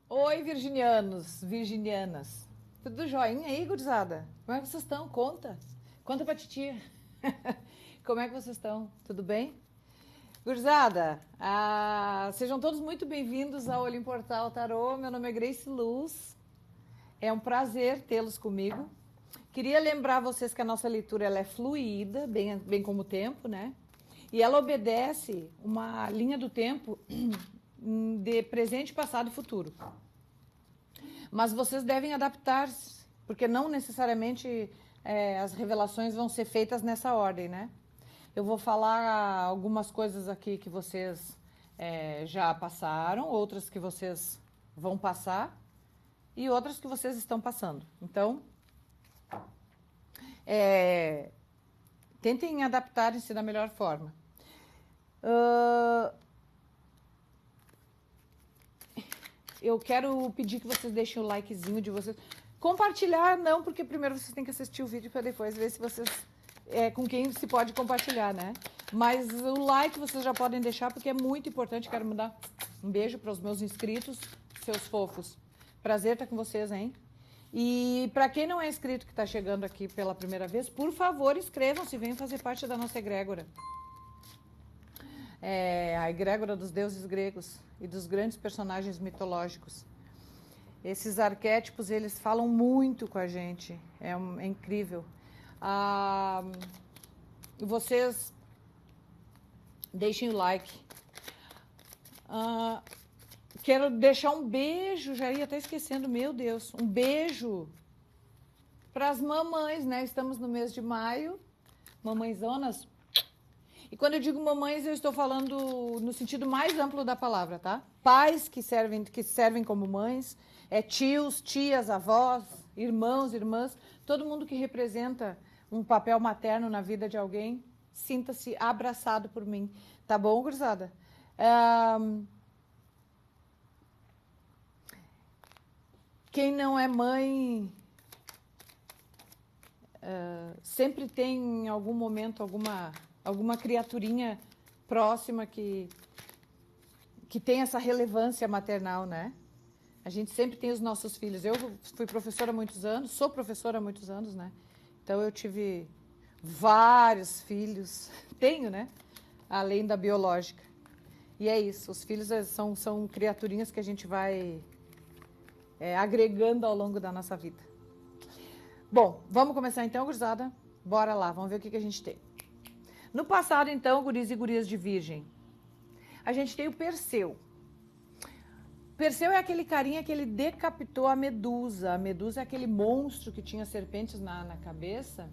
Oi, virginianos, virginianas. Tudo joinha aí, gurizada? Como é que vocês estão? Conta. Conta pra titia. Como é que vocês estão? Tudo bem? Gurizada, sejam todos muito bem-vindos ao Olimportal Tarô. Meu nome é Grace Luz. É um prazer tê-los comigo. Queria lembrar vocês que a nossa leitura ela é fluida, bem como o tempo, né? E ela obedece uma linha do tempo de presente, passado e futuro. Mas vocês devem adaptar-se, porque não necessariamente as revelações vão ser feitas nessa ordem, né? Eu vou falar algumas coisas aqui que vocês já passaram, outras que vocês vão passar e outras que vocês estão passando. Então, tentem adaptarem-se da melhor forma. Eu quero pedir que vocês deixem o likezinho de vocês. Compartilhar não, porque primeiro vocês têm que assistir o vídeo para depois ver se vocês com quem se pode compartilhar, né? Mas o like vocês já podem deixar porque é muito importante. Quero mandar um beijo para os meus inscritos, seus fofos. Prazer estar com vocês, hein? E para quem não é inscrito que está chegando aqui pela primeira vez, por favor, inscrevam-se, venham fazer parte da nossa egrégora. A egrégora dos deuses gregos e dos grandes personagens mitológicos. Esses arquétipos, eles falam muito com a gente, é incrível. Vocês deixem o like. Quero deixar um beijo, já ia até esquecendo, meu Deus, um beijo para as mamães, né? Estamos no mês de maio, mamãezonas. E quando eu digo mamães, eu estou falando no sentido mais amplo da palavra, tá? Pais que servem como mães, tios, tias, avós, irmãos, irmãs, todo mundo que representa um papel materno na vida de alguém, sinta-se abraçado por mim. Tá bom, gurizada? Quem não é mãe sempre tem em algum momento alguma criaturinha próxima que tem essa relevância maternal, né? A gente sempre tem os nossos filhos. Eu fui professora há muitos anos, sou professora há muitos anos, né? Então eu tive vários filhos, tenho, né? Além da biológica. E é isso, os filhos são criaturinhas que a gente vai agregando ao longo da nossa vida. Bom, vamos começar então, gurizada? Bora lá, vamos ver o que a gente tem. No passado, então, guris e gurias de virgem, a gente tem o Perseu. Perseu é aquele carinha que ele decapitou a Medusa. A Medusa é aquele monstro que tinha serpentes na cabeça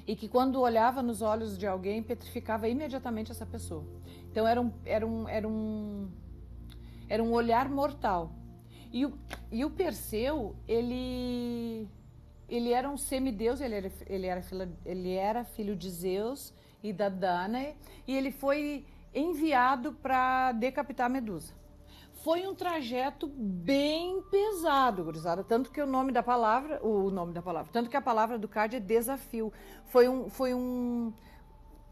e que quando olhava nos olhos de alguém, petrificava imediatamente essa pessoa. Então era um olhar mortal. E o Perseu, ele era um semideus, ele era filho de Zeus e da Danae, e ele foi enviado para decapitar a Medusa. Foi um trajeto bem pesado, gurizada, tanto que tanto que a palavra do card é desafio. Foi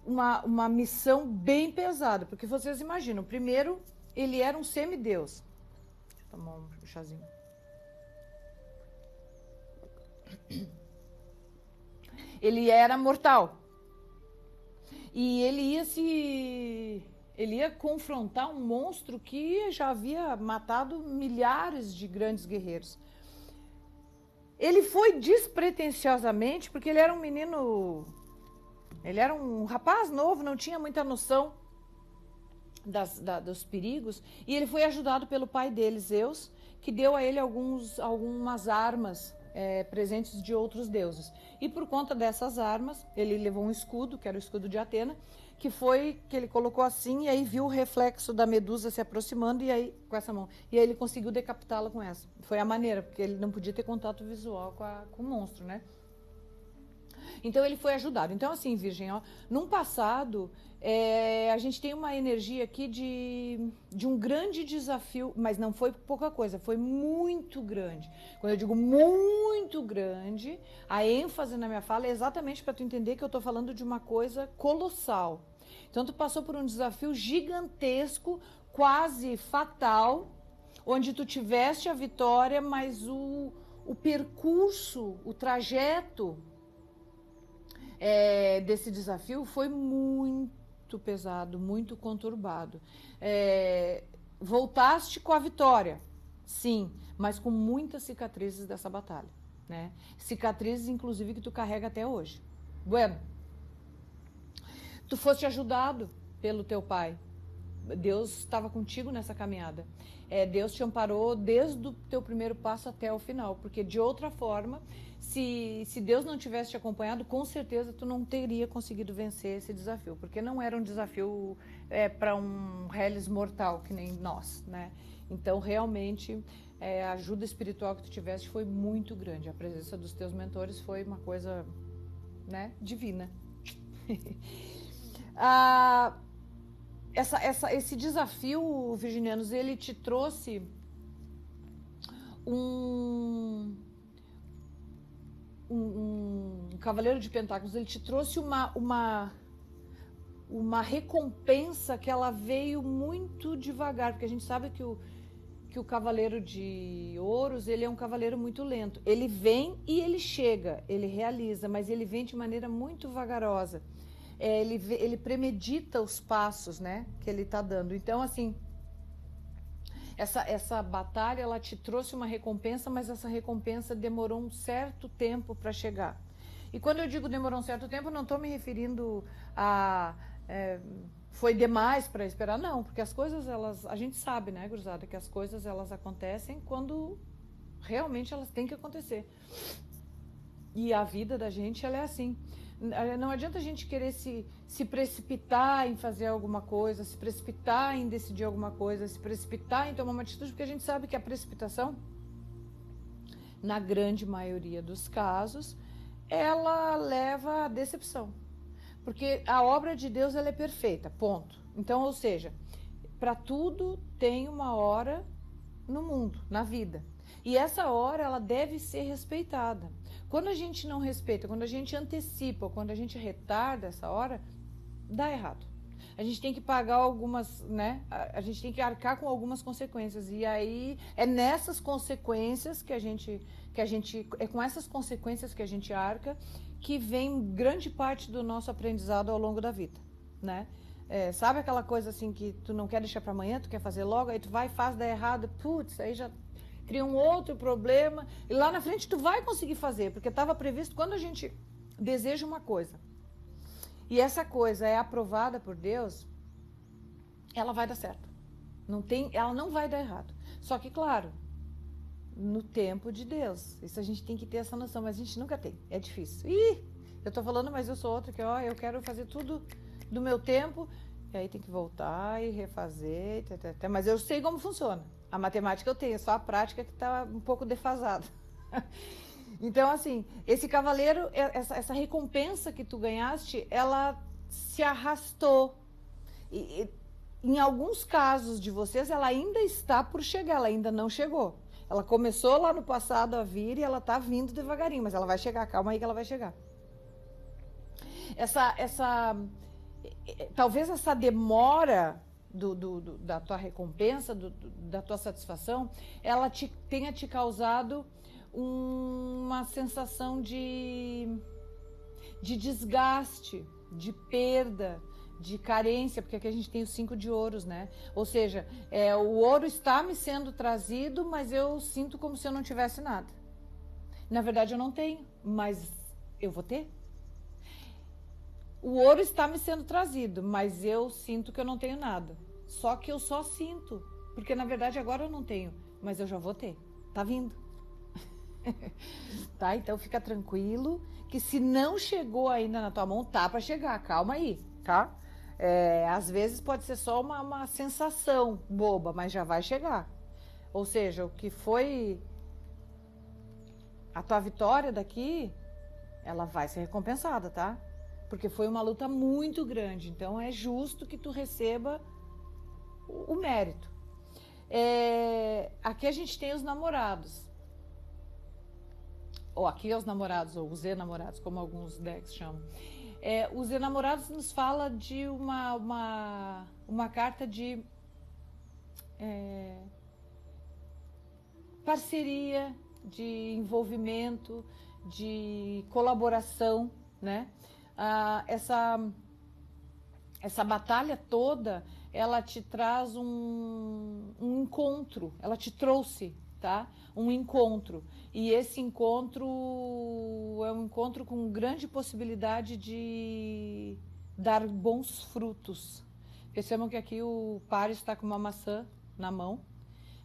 uma missão bem pesada, porque vocês imaginam, primeiro, ele era um semideus. Deixa eu tomar um chazinho. Ele era mortal. E ele ia confrontar um monstro que já havia matado milhares de grandes guerreiros. Ele foi despretensiosamente, porque ele era um menino, ele era um rapaz novo, não tinha muita noção dos perigos, e ele foi ajudado pelo pai dele, Zeus, que deu a ele algumas armas, presentes de outros deuses. E por conta dessas armas, ele levou um escudo, que era o escudo de Atena, que ele colocou assim, e aí viu o reflexo da Medusa se aproximando, e aí, com essa mão, e aí ele conseguiu decapitá-la com essa. Foi a maneira, porque ele não podia ter contato visual com o monstro, né? Então ele foi ajudado. Então assim, virgem, num passado, a gente tem uma energia aqui de um grande desafio, mas não foi pouca coisa, foi muito grande. Quando eu digo muito grande, a ênfase na minha fala é exatamente para tu entender que eu estou falando de uma coisa colossal. Então tu passou por um desafio gigantesco, quase fatal, onde tu tiveste a vitória, mas o percurso, o trajeto desse desafio foi muito pesado, muito conturbado. Voltaste com a vitória, sim, mas com muitas cicatrizes dessa batalha, né? Cicatrizes, inclusive, que tu carrega até hoje. Bueno, tu foste ajudado pelo teu pai. Deus estava contigo nessa caminhada. Deus te amparou desde o teu primeiro passo até o final, porque de outra forma, se Deus não tivesse te acompanhado, com certeza tu não teria conseguido vencer esse desafio, porque não era um desafio para um reles mortal, que nem nós, né? Então, realmente, a ajuda espiritual que tu tiveste foi muito grande. A presença dos teus mentores foi uma coisa, né, divina. Esse desafio, Virginianos, ele te trouxe um Cavaleiro de Pentáculos, ele te trouxe uma recompensa que ela veio muito devagar, porque a gente sabe que o Cavaleiro de Ouros, ele é um cavaleiro muito lento. Ele vem e ele chega, ele realiza, mas ele vem de maneira muito vagarosa. Ele premedita os passos, né, que ele está dando. Então, assim, essa batalha, ela te trouxe uma recompensa, mas essa recompensa demorou um certo tempo para chegar. E quando eu digo demorou um certo tempo, não estou me referindo a foi demais para esperar, não, porque as coisas, a gente sabe, né, gurizada, que as coisas, elas acontecem quando realmente elas têm que acontecer. E a vida da gente, ela é assim. Não adianta a gente querer se precipitar em fazer alguma coisa, se precipitar em decidir alguma coisa, se precipitar em tomar uma atitude, porque a gente sabe que a precipitação, na grande maioria dos casos, ela leva à decepção. Porque a obra de Deus, ela é perfeita, ponto. Então, ou seja, para tudo tem uma hora no mundo, na vida. E essa hora, ela deve ser respeitada. Quando a gente não respeita, quando a gente antecipa, quando a gente retarda essa hora, dá errado. A gente tem que pagar algumas, né? A gente tem que arcar com algumas consequências. E aí é nessas consequências é com essas consequências que a gente arca, que vem grande parte do nosso aprendizado ao longo da vida, né? Sabe aquela coisa assim que tu não quer deixar para amanhã, tu quer fazer logo, aí tu vai e faz, dá errado, putz, aí já cria um outro problema, e lá na frente tu vai conseguir fazer, porque estava previsto. Quando a gente deseja uma coisa, e essa coisa é aprovada por Deus, ela vai dar certo. Ela não vai dar errado. Só que, claro, no tempo de Deus. Isso a gente tem que ter essa noção, mas a gente nunca tem. É difícil. Eu tô falando, mas eu sou outra que, eu quero fazer tudo do meu tempo, e aí tem que voltar e refazer, mas eu sei como funciona. A matemática eu tenho, só a prática que está um pouco defasada. Então, assim, esse cavaleiro, essa recompensa que tu ganhaste, ela se arrastou. Em alguns casos de vocês, ela ainda está por chegar, ela ainda não chegou. Ela começou lá no passado a vir e ela está vindo devagarinho, mas ela vai chegar, calma aí que ela vai chegar. Talvez essa demora da tua recompensa, da tua satisfação, ela tenha te causado uma sensação de desgaste, de perda, de carência, porque aqui a gente tem os 5 de ouros, né? Ou seja, o ouro está me sendo trazido, mas eu sinto como se eu não tivesse nada. Na verdade, eu não tenho, mas eu vou ter. O ouro está me sendo trazido, mas eu sinto que eu não tenho nada. Só que eu só sinto, porque na verdade agora eu não tenho, mas eu já vou ter. Tá vindo. Tá? Então fica tranquilo, que se não chegou ainda na tua mão, tá para chegar. Calma aí, tá? Às vezes pode ser só uma sensação boba, mas já vai chegar. Ou seja, o que foi a tua vitória daqui, ela vai ser recompensada, tá? Porque foi uma luta muito grande, então é justo que tu receba o mérito. Aqui a gente tem os namorados. Ou aqui é os namorados, ou os enamorados, como alguns decks chamam. Os enamorados nos fala de uma carta de parceria, de envolvimento, de colaboração, né? Essa batalha toda, ela te traz um encontro, ela te trouxe, tá? Um encontro. E esse encontro é um encontro com grande possibilidade de dar bons frutos. Percebam que aqui o Páreo está com uma maçã na mão.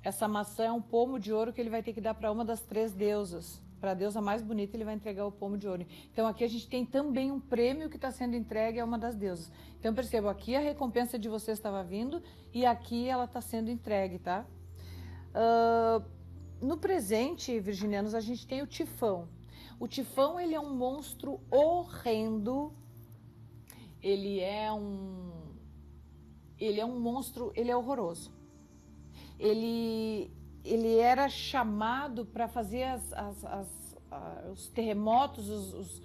Essa maçã é um pomo de ouro que ele vai ter que dar para uma das 3 deusas. Para a deusa mais bonita, ele vai entregar o pomo de ouro. Então, aqui a gente tem também um prêmio que está sendo entregue a uma das deusas. Então, percebam, aqui a recompensa de vocês estava vindo e aqui ela está sendo entregue, tá? No presente, virginianos, a gente tem o Tifão. O Tifão, ele é um monstro horrendo. Ele é um monstro, ele é horroroso. Ele era chamado para fazer os terremotos,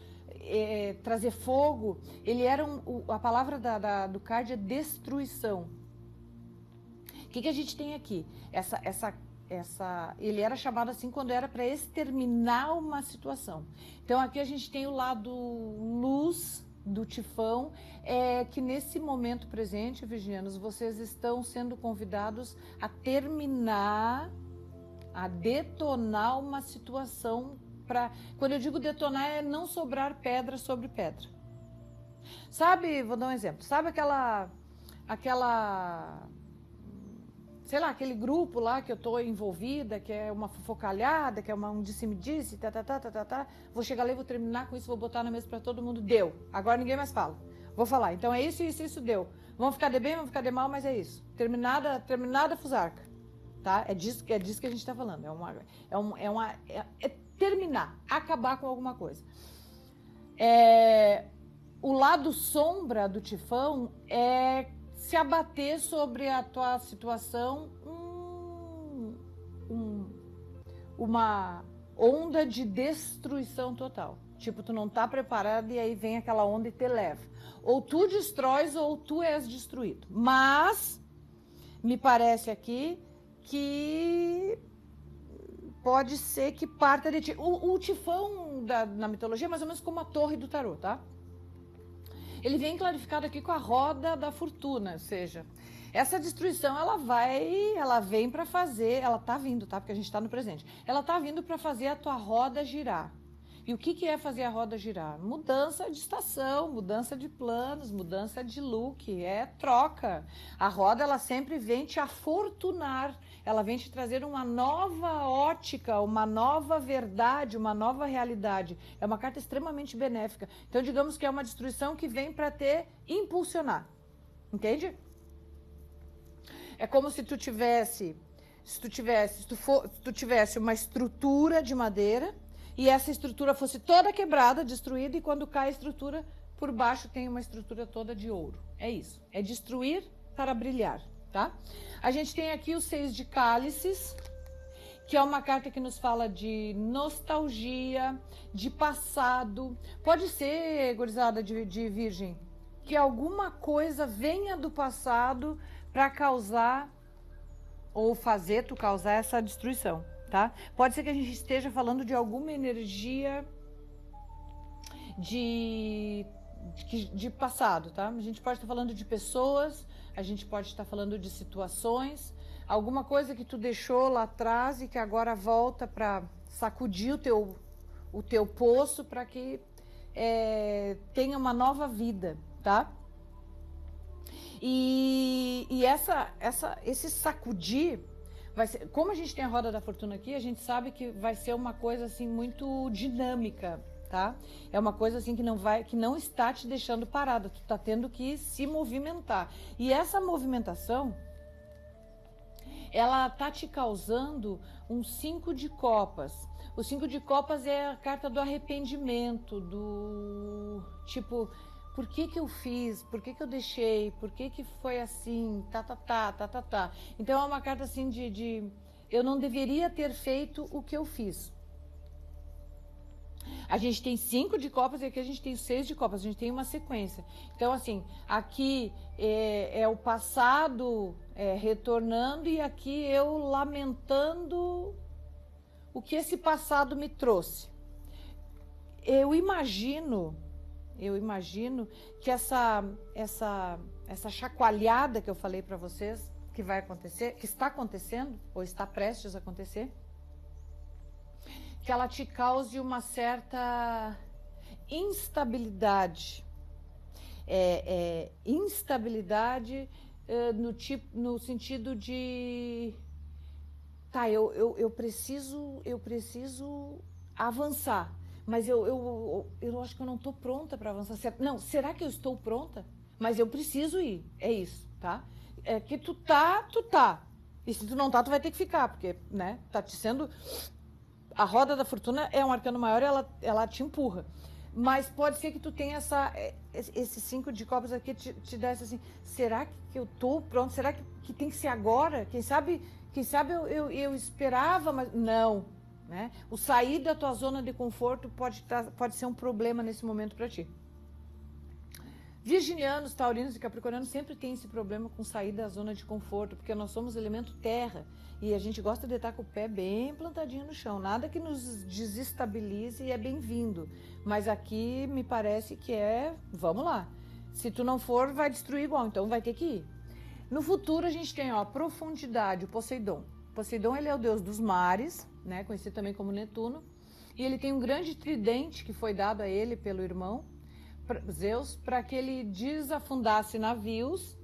trazer fogo. Ele era a palavra do card é destruição. O que a gente tem aqui? Ele era chamado assim quando era para exterminar uma situação. Então aqui a gente tem o lado luz do Tifão, que nesse momento presente, virginianos, vocês estão sendo convidados a terminar, a detonar uma situação. Quando eu digo detonar, é não sobrar pedra sobre pedra. Sabe, vou dar um exemplo, sabe sei lá, aquele grupo lá que eu tô envolvida, que é uma fofocalhada, que é um disse-me-disse, vou chegar lá e vou terminar com isso, vou botar na mesa para todo mundo, deu. Agora ninguém mais fala. Vou falar, então é isso, isso, isso, deu. Vamos ficar de bem, vamos ficar de mal, mas é isso. Terminada fusarca, tá? É disso que a gente está falando, é terminar, acabar com alguma coisa. O lado sombra do Tifão é se abater sobre a tua situação, uma onda de destruição total. Tipo, tu não tá preparado e aí vem aquela onda e te leva. Ou tu destróis ou tu és destruído. Mas, me parece aqui que pode ser que parta de ti. O Tifão na mitologia é mais ou menos como a torre do tarô, tá? Ele vem clarificado aqui com a roda da fortuna, ou seja, essa destruição ela vem para fazer, ela tá vindo, tá? Porque a gente está no presente. Ela tá vindo para fazer a tua roda girar. E o que é fazer a roda girar? Mudança de estação, mudança de planos, mudança de look, é troca. A roda, ela sempre vem te afortunar, ela vem te trazer uma nova ótica, uma nova verdade, uma nova realidade. É uma carta extremamente benéfica. Então, digamos que é uma destruição que vem para te impulsionar. Entende? É como se tu tivesse uma estrutura de madeira, e essa estrutura fosse toda quebrada, destruída, e quando cai a estrutura, por baixo tem uma estrutura toda de ouro. É isso. É destruir para brilhar, tá? A gente tem aqui o 6 de cálices, que é uma carta que nos fala de nostalgia, de passado. Pode ser, gurizada de virgem, que alguma coisa venha do passado para causar ou fazer tu causar essa destruição. Tá? Pode ser que a gente esteja falando de alguma energia de passado, tá? A gente pode estar falando de pessoas, a gente pode estar falando de situações, alguma coisa que tu deixou lá atrás e que agora volta para sacudir o teu poço para que tenha uma nova vida, tá? E esse sacudir vai ser, como a gente tem a roda da fortuna aqui, a gente sabe que vai ser uma coisa assim muito dinâmica, tá? É uma coisa assim que não está te deixando parada, tu tá tendo que se movimentar. E essa movimentação, ela tá te causando um 5 de copas. O 5 de copas é a carta do arrependimento, do tipo, por que eu fiz? Por que eu deixei? Por que foi assim? Então é uma carta assim de eu não deveria ter feito o que eu fiz. A gente tem 5 de copas e aqui a gente tem 6 de copas, a gente tem uma sequência. Então assim, aqui é o passado retornando e aqui eu lamentando que esse passado me trouxe? Eu imagino que essa chacoalhada que eu falei para vocês, que vai acontecer, que está acontecendo, ou está prestes a acontecer, que ela te cause uma certa instabilidade. Instabilidade no sentido de... Tá, eu preciso avançar, mas eu acho que eu não estou pronta para avançar. Não, será que eu estou pronta? Mas eu preciso ir, é isso, tá? É que tu tá. E se tu não tá, tu vai ter que ficar, porque, né, tá te sendo... A roda da fortuna é um arcano maior e ela te empurra. Mas pode ser que tu tenha esse 5 de copas aqui te desse assim, será que eu tô pronto? Será que tem que ser agora? Quem sabe eu esperava, mas não, né? O sair da tua zona de conforto pode ser um problema nesse momento para ti. Virginianos, taurinos e capricornianos sempre têm esse problema com sair da zona de conforto, porque nós somos elemento terra e a gente gosta de estar com o pé bem plantadinho no chão. Nada que nos desestabilize e é bem-vindo. Mas aqui me parece que vamos lá. Se tu não for, vai destruir igual, então vai ter que ir. No futuro a gente tem a profundidade, o Poseidon. Poseidon, ele é o deus dos mares, né, conhecido também como Netuno, e ele tem um grande tridente que foi dado a ele pelo irmão Zeus, para que ele desafundasse navios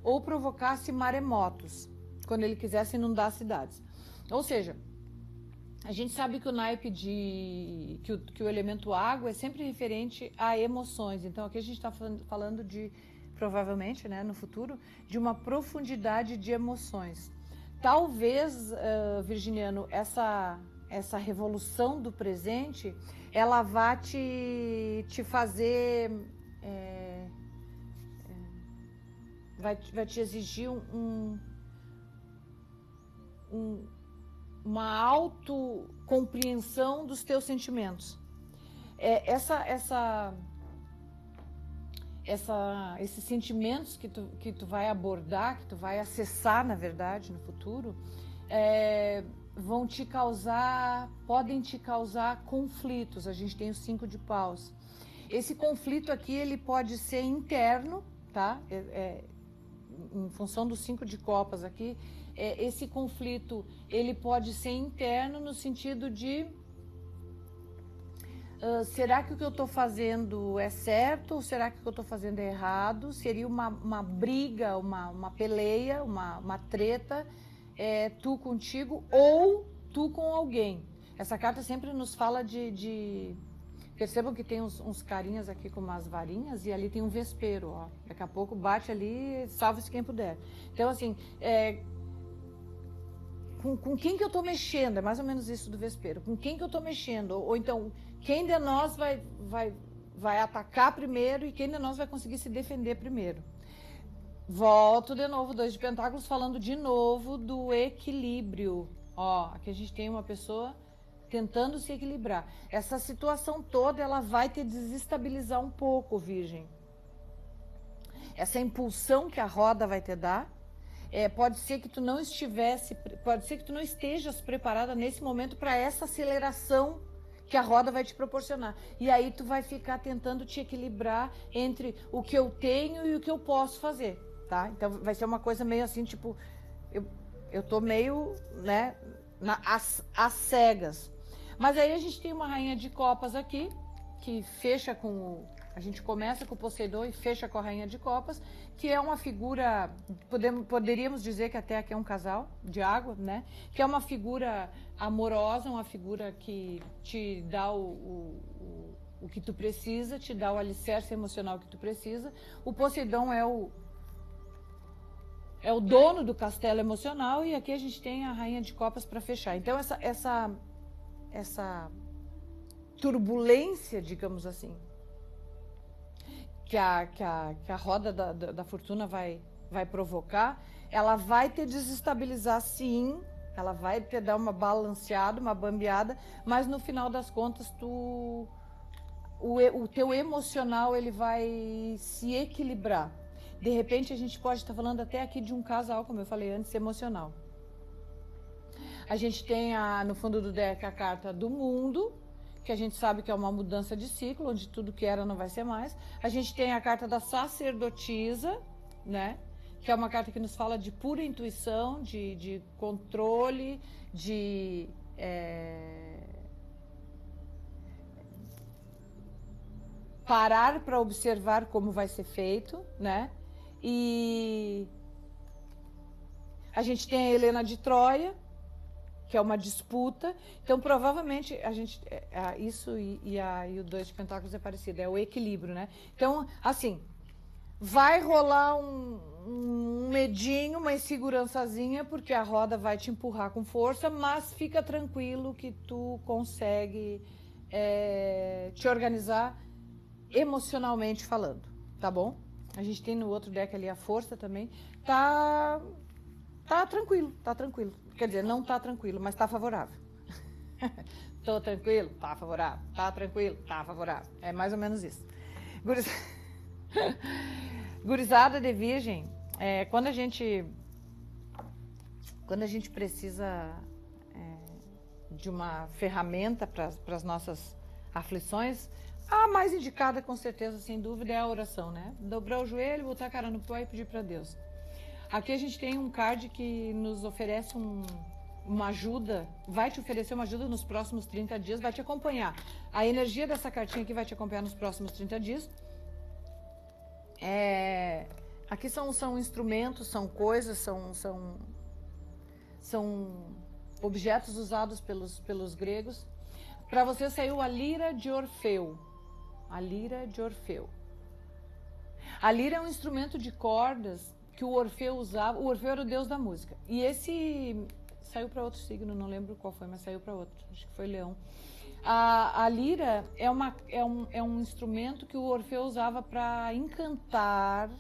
ou provocasse maremotos, quando ele quisesse inundar cidades. Ou seja, a gente sabe que o naipe que o elemento água é sempre referente a emoções. Então aqui a gente está falando de, provavelmente, né, no futuro, de uma profundidade de emoções. Talvez, Virginiano, essa revolução do presente, ela vai te fazer, vai te exigir uma autocompreensão dos teus sentimentos. Esses sentimentos que tu vai abordar, que tu vai acessar, na verdade, no futuro, podem te causar conflitos. A gente tem o 5 de paus. Esse conflito aqui, ele pode ser interno, tá? Em função do 5 de copas aqui, esse conflito, ele pode ser interno no sentido de será que o que eu estou fazendo é certo ou será que o que eu estou fazendo é errado? Seria uma briga, uma peleia, uma treta, tu contigo ou tu com alguém. Essa carta sempre nos fala de... Percebam que tem uns carinhas aqui com umas varinhas e ali tem um vespeiro, ó. Daqui a pouco bate ali, salve-se quem puder. Então, assim, com quem que eu estou mexendo? É mais ou menos isso do vespeiro. Com quem que eu estou mexendo? Ou então, quem de nós vai atacar primeiro e quem de nós vai conseguir se defender primeiro? Volto de novo, 2 de pentáculos, falando de novo do equilíbrio. Ó, aqui a gente tem uma pessoa tentando se equilibrar. Essa situação toda, ela vai te desestabilizar um pouco, Virgem. Essa impulsão que a roda vai te dar, pode ser que tu não estejas preparada nesse momento para essa aceleração que a roda vai te proporcionar. E aí tu vai ficar tentando te equilibrar entre o que eu tenho e o que eu posso fazer, tá? Então vai ser uma coisa meio assim, tipo, eu tô meio, né, às cegas. Mas aí a gente tem uma rainha de copas aqui, que fecha a gente começa com o Poseidon e fecha com a rainha de copas, que é uma figura, poderíamos dizer que até aqui é um casal de água, né? Que é uma figura amorosa, uma figura que te dá o que tu precisa, te dá o alicerce emocional que tu precisa. O Poseidon é o dono do castelo emocional e aqui a gente tem a rainha de copas para fechar. Então essa turbulência, digamos assim, que a roda da fortuna vai provocar, ela vai te desestabilizar, sim, ela vai te dar uma balanceada, uma bambeada, mas no final das contas o teu emocional, ele vai se equilibrar. De repente a gente pode estar falando até aqui de um casal, como eu falei antes, emocional. A gente tem no fundo do deck a carta do mundo, que a gente sabe que é uma mudança de ciclo, onde tudo que era não vai ser mais. A gente tem a carta da sacerdotisa, né? Que é uma carta que nos fala de pura intuição, de controle, de parar para observar como vai ser feito, né? E a gente tem a Helena de Troia, que é uma disputa. Então, provavelmente, a gente isso e o 2 de Pentáculos é parecido, é o equilíbrio, né? Então, assim, vai rolar um medinho, uma insegurançazinha, porque a roda vai te empurrar com força, mas fica tranquilo que tu consegue te organizar emocionalmente falando, tá bom? A gente tem no outro deck ali a força também. Tá tranquilo, tá tranquilo. Quer dizer, não tá tranquilo, mas tá favorável. Tô tranquilo, tá favorável. Tá tranquilo, tá favorável. É mais ou menos isso. Gurizada de Virgem, quando a gente precisa de uma ferramenta para as nossas aflições, a mais indicada, com certeza, sem dúvida, é a oração, né? Dobrar o joelho, botar a cara no pó e pedir para Deus. Aqui a gente tem um card que nos oferece uma ajuda, vai te oferecer uma ajuda nos próximos 30 dias, vai te acompanhar. A energia dessa cartinha aqui vai te acompanhar nos próximos 30 dias. Aqui são instrumentos, são coisas, são objetos usados pelos gregos. Para você saiu a lira de Orfeu. A lira de Orfeu. A lira é um instrumento de cordas que o Orfeu usava. O Orfeu era o deus da música. E esse saiu para outro signo, não lembro qual foi, mas saiu para outro. Acho que foi Leão. A lira é um instrumento que o Orfeu usava para encantar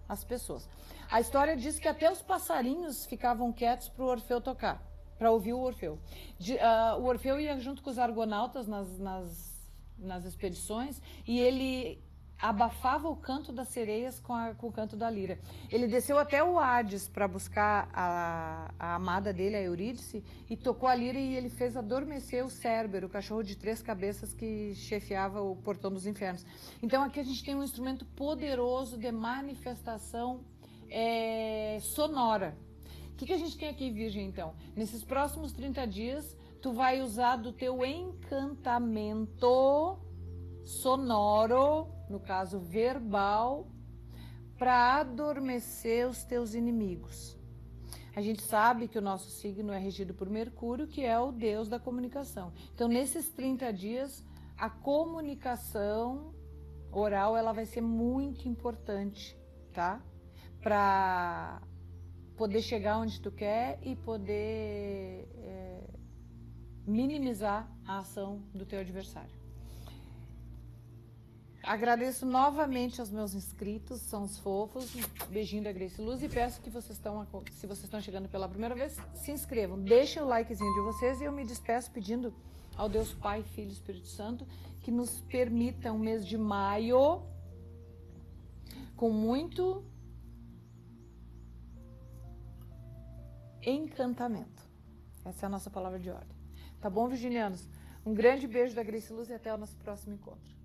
as pessoas. A história diz que até os passarinhos ficavam quietos para o Orfeu tocar, para ouvir o Orfeu. O Orfeu ia junto com os argonautas nas expedições e ele abafava o canto das sereias com o canto da lira. Ele desceu até o Hades para buscar a amada dele, a Eurídice, e tocou a lira e ele fez adormecer o Cérbero, o cachorro de 3 cabeças que chefiava o portão dos infernos. Então aqui a gente tem um instrumento poderoso de manifestação sonora. O que a gente tem aqui, Virgem, então? Nesses próximos 30 dias, tu vai usar do teu encantamento sonoro, no caso verbal, para adormecer os teus inimigos. A gente sabe que o nosso signo é regido por Mercúrio, que é o deus da comunicação. Então, nesses 30 dias, a comunicação oral ela vai ser muito importante, tá? Para poder chegar onde tu quer e poder minimizar a ação do teu adversário. Agradeço novamente aos meus inscritos, são os fofos, beijinho da Grace Luz, e peço que se vocês estão chegando pela primeira vez, se inscrevam, deixem o likezinho de vocês, e eu me despeço pedindo ao Deus Pai, Filho e Espírito Santo que nos permita um mês de maio com muito encantamento. Essa é a nossa palavra de ordem. Tá bom, virginianos? Um grande beijo da Grace Luz e até o nosso próximo encontro.